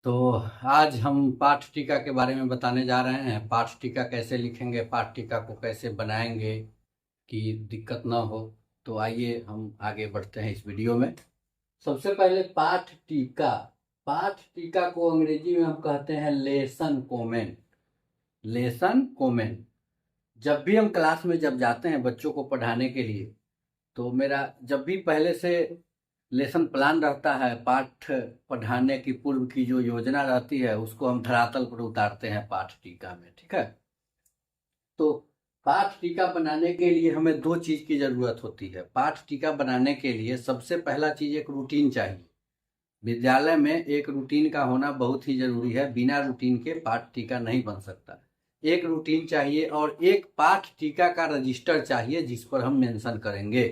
तो आज हम पाठ टीका के बारे में बताने जा रहे हैं। पाठ टीका कैसे लिखेंगे, पाठ टीका को कैसे बनाएंगे कि दिक्कत ना हो। तो आइए हम आगे बढ़ते हैं इस वीडियो में। सबसे पहले पाठ टीका। पाठ टीका को अंग्रेजी में हम कहते हैं लेसन कोमेंट। Lesson comment. जब भी हम क्लास में जब जाते हैं बच्चों को पढ़ाने के लिए, तो मेरा जब भी पहले से लेसन प्लान रहता है, पाठ पढ़ाने की पूर्व की जो योजना रहती है उसको हम धरातल पर उतारते हैं पाठ टीका में। ठीक है। तो पाठ टीका बनाने के लिए हमें दो चीज की जरूरत होती है। पाठ टीका बनाने के लिए सबसे पहला चीज एक रूटीन चाहिए। विद्यालय में एक रूटीन का होना बहुत ही जरूरी है। बिना रूटीन के पाठ टीका नहीं बन सकता। एक रूटीन चाहिए और एक पाठ टीका का रजिस्टर चाहिए जिस पर हम मेंशन करेंगे।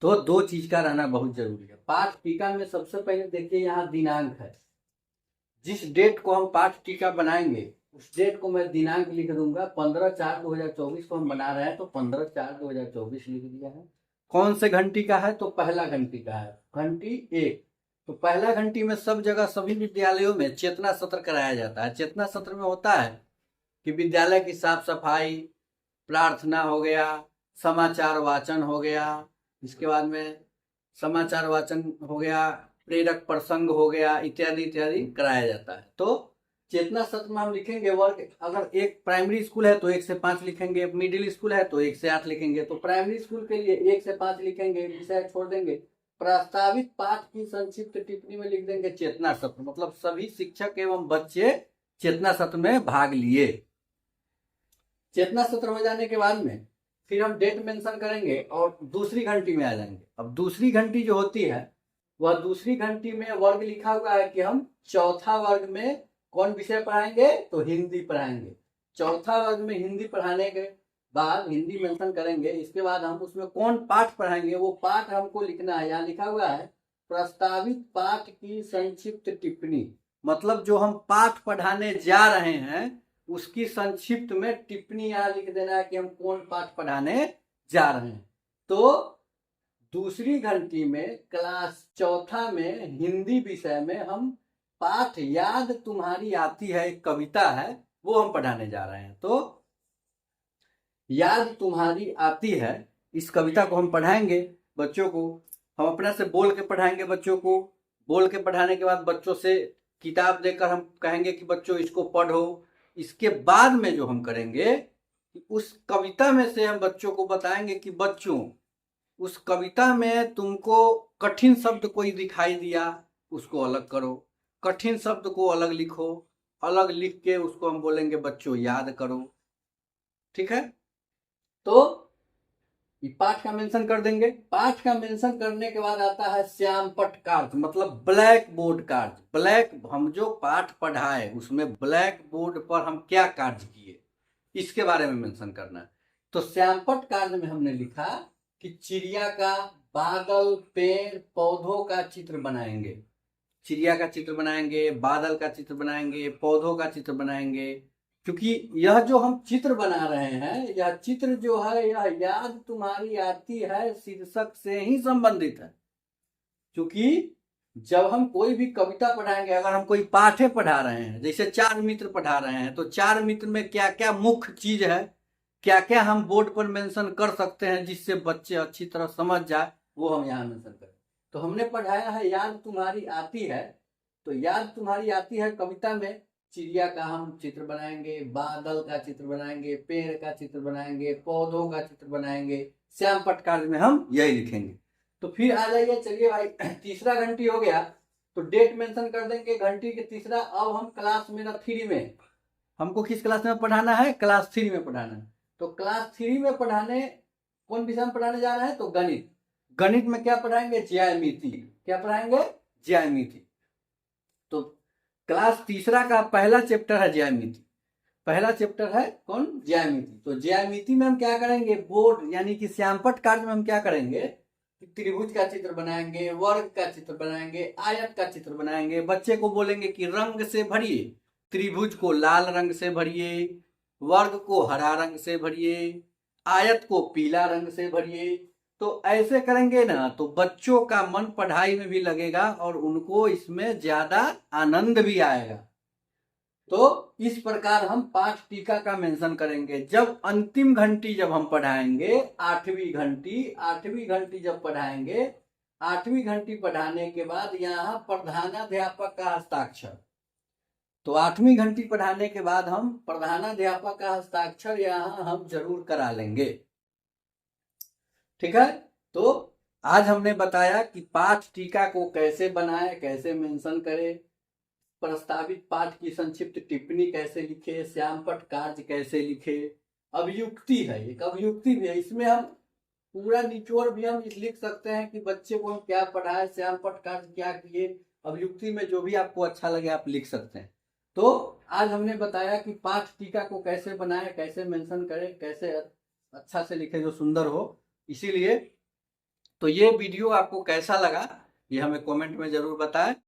तो दो चीज का रहना बहुत जरूरी है। पाठ टीका में सबसे पहले देखिए, यहाँ दिनांक है। जिस डेट को हम पाठ टीका बनाएंगे उस डेट को मैं दिनांक लिख दूंगा। 15/4/2024 को हम बना रहे हैं तो 15/4/2024 लिख दिया है। कौन से घंटी का है? तो पहला घंटी का है, घंटी 1। तो पहला घंटी में सब जगह सभी विद्यालयों में चेतना सत्र कराया जाता है। चेतना सत्र में होता है कि विद्यालय की साफ सफाई, प्रार्थना हो गया, समाचार वाचन हो गया, इसके बाद में समाचार वाचन हो गया, प्रेरक प्रसंग हो गया, इत्यादि इत्यादि कराया जाता है। तो चेतना सत्र में हम लिखेंगे वर्ग। अगर एक प्राइमरी स्कूल है तो 1 से 5 लिखेंगे, मिडिल स्कूल है तो 1 से 8 लिखेंगे। तो प्राइमरी स्कूल के लिए 1 से 5 लिखेंगे, विषय छोड़ देंगे। प्रस्तावित पाठ की संक्षिप्त टिप्पणी में लिख देंगे चेतना सत्र, मतलब सभी शिक्षक एवं बच्चे चेतना सत्र में भाग लिए। चेतना सत्र हो जाने के बाद में फिर हम डेट मेंशन करेंगे और दूसरी घंटी में आ जाएंगे। अब दूसरी घंटी जो होती है वह दूसरी घंटी में वर्ग लिखा हुआ है कि हम चौथा वर्ग में कौन विषय पढ़ाएंगे? तो हिंदी पढ़ाएंगे। चौथा वर्ग में हिंदी पढ़ाने के बाद हिंदी मेंशन करेंगे। इसके बाद हम उसमें कौन पाठ पढ़ाएंगे वो पाठ हमको लिखना है। यहाँ लिखा हुआ है प्रस्तावित पाठ की संक्षिप्त टिप्पणी, मतलब जो हम पाठ पढ़ाने जा रहे हैं उसकी संक्षिप्त में टिप्पणी यहाँ लिख देना है कि हम कौन पाठ पढ़ाने जा रहे हैं। तो दूसरी घंटी में क्लास चौथा में हिंदी विषय में हम पाठ याद तुम्हारी आती है, एक कविता है, वो हम पढ़ाने जा रहे हैं। तो याद तुम्हारी आती है, इस कविता को हम पढ़ाएंगे बच्चों को। हम अपने से बोल के पढ़ाएंगे बच्चों को। बोल के पढ़ाने के बाद बच्चों से किताब देकर हम कहेंगे कि बच्चों इसको पढ़ो। इसके बाद में जो हम करेंगे, उस कविता में से हम बच्चों को बताएंगे कि बच्चों उस कविता में तुमको कठिन शब्द कोई दिखाई दिया, उसको अलग करो, कठिन शब्द को अलग लिखो, अलग लिख के उसको हम बोलेंगे बच्चों याद करो। ठीक है। तो पाठ का मेंशन कर देंगे। पाठ का मेंशन करने के बाद आता है श्यामपट्ट कार्य, मतलब ब्लैक बोर्ड कार्य। ब्लैक, हम जो पाठ पढ़ाए उसमें ब्लैक बोर्ड पर हम क्या कार्य किए इसके बारे में मेंशन करना है। तो श्यामपट्ट कार्य में हमने लिखा कि चिड़िया का, बादल, पेड़ पौधों का चित्र बनाएंगे। चिड़िया का चित्र बनाएंगे, बादल का चित्र बनाएंगे, पौधों का चित्र बनाएंगे। क्योंकि यह जो हम चित्र बना रहे हैं, यह चित्र जो है यह याद तुम्हारी आती है शीर्षक से ही संबंधित है। क्योंकि जब हम कोई भी कविता पढ़ाएंगे, अगर हम कोई पाठे पढ़ा रहे हैं, जैसे 4 मित्र पढ़ा रहे हैं, तो 4 मित्र में क्या क्या मुख्य चीज है, क्या क्या हम बोर्ड पर मेंशन कर सकते हैं जिससे बच्चे अच्छी तरह समझ जाए, वो हम यहाँ मेंशन करें। तो हमने पढ़ाया है याद तुम्हारी आती है। तो याद तुम्हारी आती है कविता में चिड़िया का हम चित्र बनाएंगे, बादल का चित्र बनाएंगे, पेड़ का चित्र बनाएंगे, पौधों का चित्र बनाएंगे। श्यामपट्ट कार्य में हम यही लिखेंगे। तो फिर आ जाइए, चलिए भाई, तीसरा घंटी हो गया तो डेट मेंशन कर देंगे घंटी के तीसरा। अब हम क्लास मेरा 3 में, हमको किस क्लास में पढ़ाना है? क्लास 3 में पढ़ाना है। तो क्लास 3 में पढ़ाने, कौन विषय में पढ़ाने जा रहे हैं? तो गणित। गणित में क्या पढ़ाएंगे? ज्यामिति। क्या पढ़ाएंगे? ज्यामिति। तो क्लास तीसरा का पहला चैप्टर है ज्यामिति। पहला चैप्टर है कौन? ज्यामिति। तो ज्यामिति में हम क्या करेंगे? बोर्ड यानी कि श्यामपट्ट कार्य में हम क्या करेंगे? त्रिभुज का चित्र बनाएंगे, वर्ग का चित्र बनाएंगे, आयत का चित्र बनाएंगे। बच्चे को बोलेंगे कि रंग से भरिए, त्रिभुज को लाल रंग से भरिए, वर्ग को हरा रंग से भरिए, आयत को पीला रंग से भरिए। तो ऐसे करेंगे ना तो बच्चों का मन पढ़ाई में भी लगेगा और उनको इसमें ज्यादा आनंद भी आएगा। तो इस प्रकार हम पाठ टीका का मेंशन करेंगे। जब अंतिम घंटी जब हम पढ़ाएंगे, आठवीं घंटी जब पढ़ाएंगे, आठवीं घंटी पढ़ाने के बाद यहाँ प्रधानाध्यापक का हस्ताक्षर। तो आठवीं घंटी पढ़ाने के बाद हम प्रधानाध्यापक का हस्ताक्षर यहाँ हम जरूर करा लेंगे। ठीक है, तो आज हमने बताया कि पाठ टीका को कैसे बनाए, कैसे मेंशन करें, प्रस्तावित पाठ की संक्षिप्त टिप्पणी कैसे लिखे, श्यामपट्ट कार्य कैसे लिखे, अभियुक्ति है, एक अभियुक्ति भी है, इसमें हम पूरा निचोड़ भी हम लिख सकते हैं कि बच्चे को हम क्या पढ़ाए, श्यामपट्ट कार्य क्या किए, अभियुक्ति में जो भी आपको अच्छा लगे आप लिख सकते हैं। तो आज हमने बताया कि पाठ टीका को कैसे बनाए, कैसे मेंशन करें, कैसे अच्छा से लिखे जो सुंदर हो। इसीलिए तो ये वीडियो आपको कैसा लगा ये हमें कमेंट में जरूर बताएं।